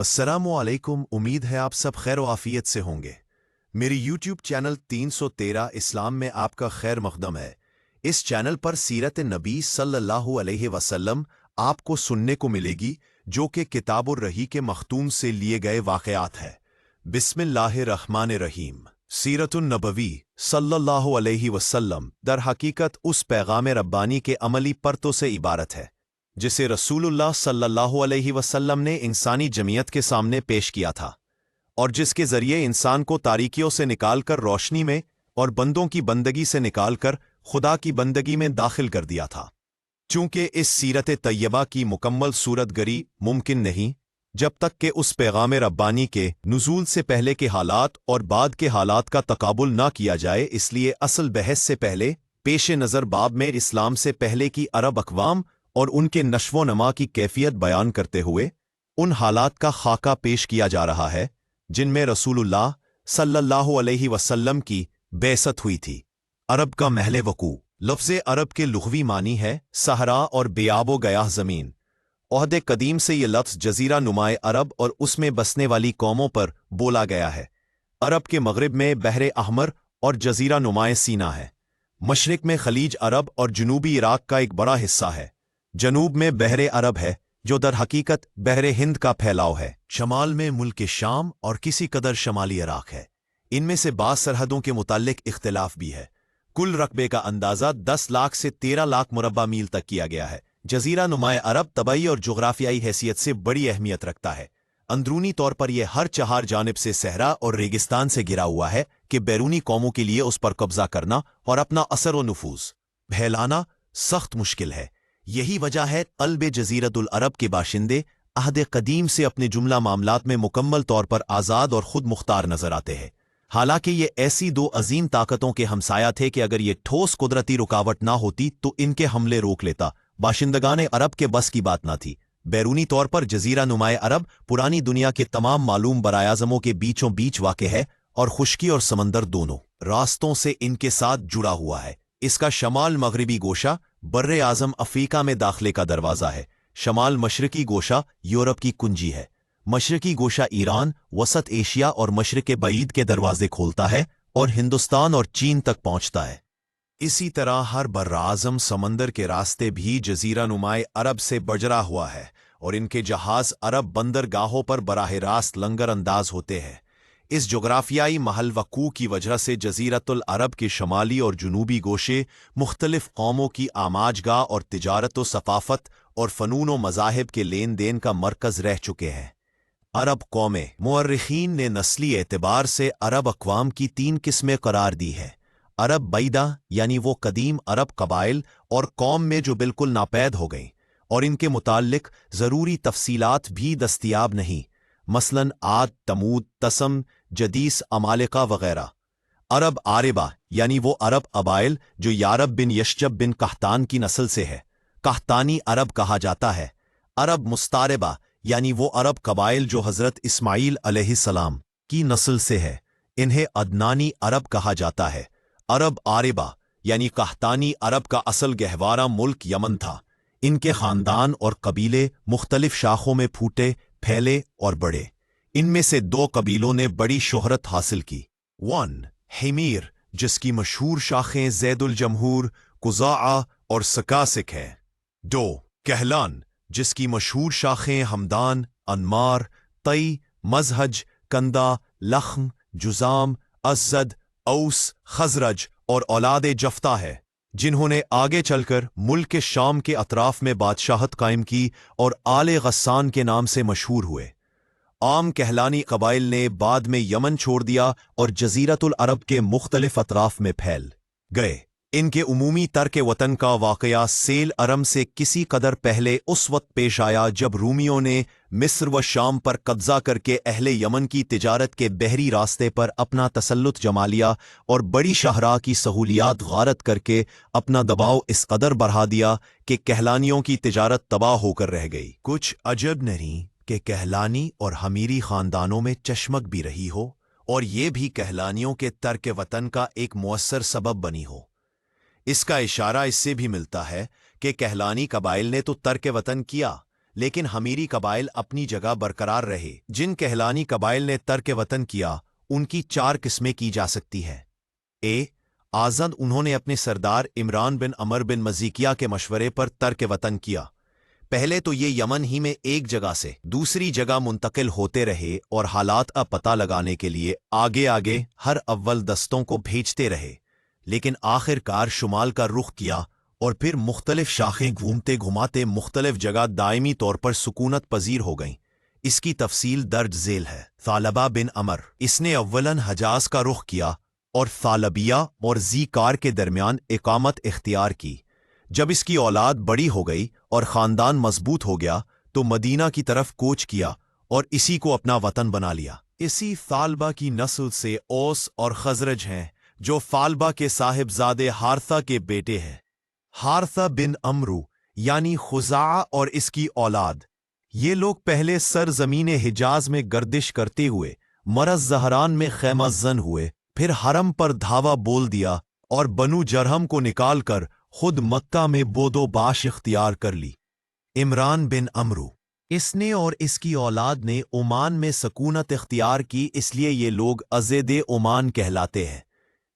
अस्सलामुअलैकुम। उम्मीद है आप सब खैर आफियत से होंगे। मेरी यूट्यूब चैनल 313 इस्लाम में आपका खैर मकदम है। इस चैनल पर सीरत नबी सल्लल्लाहु अलैहि वसल्लम आपको सुनने को मिलेगी, जो कि किताबुर रही के मखतूम से लिए गए वाक़यात है। बिस्मिल्लाहिर्रहमानिर्रहीम। सीरतुन नबवी सल्लल्लाहु अलैहि वसल्लम दर हकीकत उस पैगाम रब्बानी के अमली परतों से इबारत है जिसे रसूलुल्लाह सल्लल्लाहु अलैहि वसल्लम ने इंसानी जमीयत के सामने पेश किया था, और जिसके जरिए इंसान को तारीकियों से निकालकर रोशनी में और बंदों की बंदगी से निकालकर खुदा की बंदगी में दाखिल कर दिया था। चूंकि इस सीरत तैयबा की मुकम्मल सूरत गरी मुमकिन नहीं जब तक कि उस पैगाम रब्बानी के नुज़ूल से पहले के हालात और बाद के हालात का तकाबुल ना किया जाए, इसलिए असल बहस से पहले पेश नज़र बाब में इस्लाम से पहले की अरब अक़वाम और उनके नश्व नमा की कैफियत बयान करते हुए उन हालात का खाका पेश किया जा रहा है जिनमें रसूलुल्लाह सल्लल्लाहु अलैहि वसल्लम की बेअसत हुई थी। अरब का महल वकू लफ्ज़ अरब के लुग़वी मानी है सहरा और बेआबो गयाह ज़मीन। ओहदे कदीम से ये लफ्ज़ जज़ीरा नुमाए अरब और उसमें बसने वाली कौमों पर बोला गया है। अरब के मग़रिब में बहरे अहमर और जज़ीरा नुमाए सीना है। मशरिक़ में खलीज अरब और जनूबी इराक़ का एक बड़ा हिस्सा है। जनूब में बहरे अरब है जो दर हकीकत बहरे हिंद का फैलाव है। शमाल में मुल्क शाम और किसी कदर शमाली इराक़ है। इनमें से बाज़ सरहदों के मुताल्लिक इख्तिलाफ भी है। कुल रकबे का अंदाज़ा 10 लाख से 13 लाख मुरब्बा मील तक किया गया है। जज़ीरा नुमाए अरब तबाई और जुग़राफ़ियाई हैसियत से बड़ी अहमियत रखता है। अंदरूनी तौर पर यह हर चहार जानिब से सहरा और रेगिस्तान से घिरा हुआ है कि बैरूनी कौमों के लिए उस पर कब्ज़ा करना और अपना असर व नफूज़ फैलाना सख्त मुश्किल है। यही वजह है क़ल्ब जज़ीरतुल अरब के बाशिंदे अहद कदीम से अपने जुमला मामलात में मुकम्मल तौर पर आज़ाद और खुद मुख्तार नजर आते हैं। हालांकि ये ऐसी दो अजीम ताकतों के हमसाया थे कि अगर ये ठोस कुदरती रुकावट ना होती तो इनके हमले रोक लेता। बाशिंदगान अरब के बस की बात ना थी। बैरूनी तौर पर जज़ीरा नुमाए अरब पुरानी दुनिया के तमाम मालूम बरायाज़मों के बीचों बीच वाक़ है और खुश्की और समंदर दोनों रास्तों से इनके साथ जुड़ा हुआ है। इसका शमाल मगरबी गोशा बर्रे आज़म अफ्रीका में दाखिले का दरवाज़ा है। शमाल मशरकी गोशा यूरोप की कुंजी है। मशरकी गोशा ईरान, वसत एशिया और मशरक़ बईद के दरवाजे खोलता है और हिंदुस्तान और चीन तक पहुंचता है। इसी तरह हर बर्राज़म समंदर के रास्ते भी जज़ीरा नुमाए अरब से बजरा हुआ है और इनके जहाज़ अरब बंदरगाहों पर बराह रास्त लंगर अंदाज होते हैं। इस जोग्राफियाई महल वकू की वजह से जज़ीरतुल अरब के शमाली और जनूबी गोशे मुख्तलिफ कौमों की आमाजगाह और तिजारत व सफ़ाफ़त और फ़नून व मज़ाहिब के लेन देन का मरकज़ रह चुके हैं। अरब कौमें मुअर्रिख़ीन ने नस्ली एतबार से अरब अक़वाम की 3 किस्में करार दी है। अरब बैदा यानी वो कदीम अरब कबाइल और कौम में जो बिल्कुल नापैद हो गईं और इनके मुताल्लिक ज़रूरी तफसीलात भी दस्तियाब नहीं, मसलन आद, तमूद, तसम, जदीस, अमालिका वगैरह। अरब आरिबा यानी वो अरब अबाइल जो यारब बिन यशजब बिन कहतान की नस्ल से है, कहतानी अरब कहा जाता है। अरब मुस्तारिबा यानी वो अरब कबाइल जो हज़रत इस्माईल अलैहिस्सलाम की नस्ल से है, इन्हें अदनानी अरब कहा जाता है। अरब आरिबा यानी कहतानी अरब का असल गहवारा मुल्क यमन था। इनके ख़ानदान और कबीले मुख्तलिफ शाखों में फूटे, फैले और बड़े। इनमें से 2 कबीलों ने बड़ी शोहरत हासिल की। 1 हिमीर, जिसकी मशहूर शाखें ज़ैदुल जमहूर, कुज़ाआ और सकासिक हैं। 2 कहलान, जिसकी मशहूर शाखें हमदान, अनमार, तई, मज़हज, कंदा, लख्म, जुज़ाम, अज़द, औस, खज़रज और औलाद जफ्ता है, जिन्होंने आगे चलकर मुल्क के शाम के अतराफ में बादशाहत कायम की और आले गस्सान के नाम से मशहूर हुए। आम कहलानी कबाइल ने बाद में यमन छोड़ दिया और जज़ीरतुल अरब के मुख्तलिफ अतराफ में फैल गए। इनके उमूमी तर्क वतन का वाक़या सेल अरम से किसी कदर पहले उस वक्त पेश आया जब रूमियों ने मिस्र व शाम पर कब्ज़ा करके अहले यमन की तिजारत के बहरी रास्ते पर अपना तसल्लुत जमा लिया और बड़ी शाहराह की सहूलियात गारत करके अपना दबाव इस कदर बढ़ा दिया कि कहलानियों की तिजारत तबाह होकर रह गई। कुछ अजब नहीं कि कहलानी और हमीरी ख़ानदानों में चश्मक भी रही हो और ये भी कहलानियों के तर्क वतन का एक मुअस्सर सबब बनी हो। इसका इशारा इससे भी मिलता है कि कहलानी कबाइल ने तो तर्क वतन किया, लेकिन हमीरी कबाइल अपनी जगह बरकरार रहे। जिन कहलानी कबाइल ने तर्क वतन किया उनकी 4 किस्में की जा सकती है। आज़द उन्होंने अपने सरदार इमरान बिन अमर बिन मजीकिया के मशवरे पर तर्क वतन किया। पहले तो ये यमन ही में एक जगह से दूसरी जगह मुंतकिल होते रहे और हालात का पता लगाने के लिए आगे आगे हर अव्वल दस्तों को भेजते रहे, लेकिन आखिरकार शुमाल का रुख किया और फिर मुख्तलिफ शाखें घूमते घुमाते मुख्तलिफ जगह दायमी तौर पर सुकूनत पजीर हो गईं। इसकी तफसील दर्ज झेल है। सालबा बिन अमर, इसने अव्वलन हजाज का रुख किया और सालबिया और ज़ीकार के दरमियान इकामत इख्तियार की। जब इसकी औलाद बड़ी हो गई और ख़ानदान मजबूत हो गया तो मदीना की तरफ कोच किया और इसी को अपना वतन बना लिया। इसी सालबा की नस्ल से औस और खजरज हैं, जो फालबा के साहिबजादे हारसा के बेटे हैं। हारसा बिन अमरू यानी खुजा और इसकी औलाद, ये लोग पहले सरजमीन हिजाज में गर्दिश करते हुए मरज जहरान में खैमजन हुए, फिर हरम पर धावा बोल दिया और बनु जरहम को निकालकर खुद मक्का में बोदोबाश इख्तियार कर ली। इमरान बिन अमरू, इसने और इसकी औलाद ने ओमान में सकूनत इख्तियार की, इसलिए ये लोग अज़द ओमान कहलाते हैं।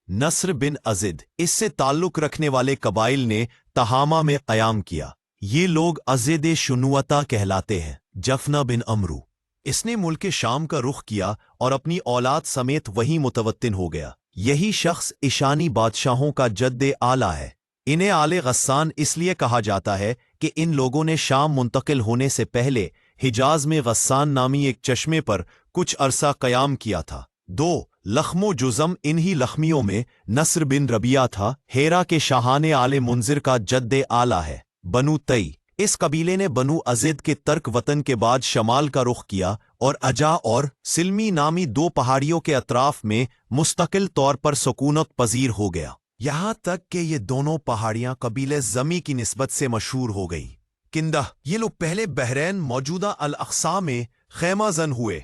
नस्र बिन अज़द, इससे ताल्लुक रखने वाले कबाइल ने तहामा में क़याम किया, ये लोग अज़द शुनुअता कहलाते हैं। जफना बिन अमरू, इसने मुल्क शाम का रुख किया और अपनी औलाद समेत वहीं मुतवत्तिन हो गया। यही शख्स ईशानी बादशाहों का जद्द आला है। इन्हें आले गस्सान इसलिए कहा जाता है कि इन लोगों ने शाम मुंतकिल होने से पहले हिजाज में गस्सान नामी एक चश्मे पर कुछ अरसा क़याम किया था। 2 लख्मो जुज़म, इन्हीं लख्मियों में नस्र बिन रबिया था। हेरा के शाहाने आले मुंजिर का जद्द आला है। बनु तई, इस कबीले ने बनु अज़द के तर्क वतन के बाद शमाल का रुख किया और अजा और सिल्मी नामी 2 पहाड़ियों के अतराफ में मुस्तकिल तौर पर सुकूनत पजीर हो गया, यहाँ तक कि ये दोनों पहाड़ियां कबीले ज़मी की निस्बत से मशहूर हो गई। किंदा, ये लोग पहले बहरैन मौजूदा अल अक़सा में खैमाजन हुए,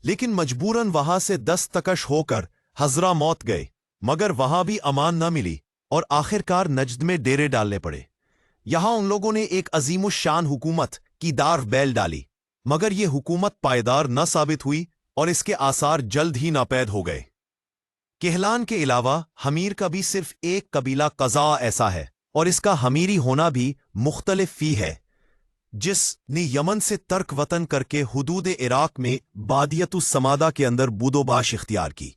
लेकिन मजबूरन वहां से दस्तकश होकर हजरा मौत गए, मगर वहां भी अमान न मिली और आखिरकार नजद में डेरे डालने पड़े। यहां उन लोगों ने एक अजीमुशान हुकूमत की दार बैल डाली, मगर यह हुकूमत पायदार न साबित हुई और इसके आसार जल्द ही नापैद हो गए। केहलान के अलावा हमीर का भी सिर्फ एक कबीला कज़ा ऐसा है और इसका हमीरी होना भी मुख्तलिफ फी है, जिसने यमन से तर्क वतन करके हुदूद इराक में बादियतुस समादा के अंदर बूदोबाश इख्तियार की।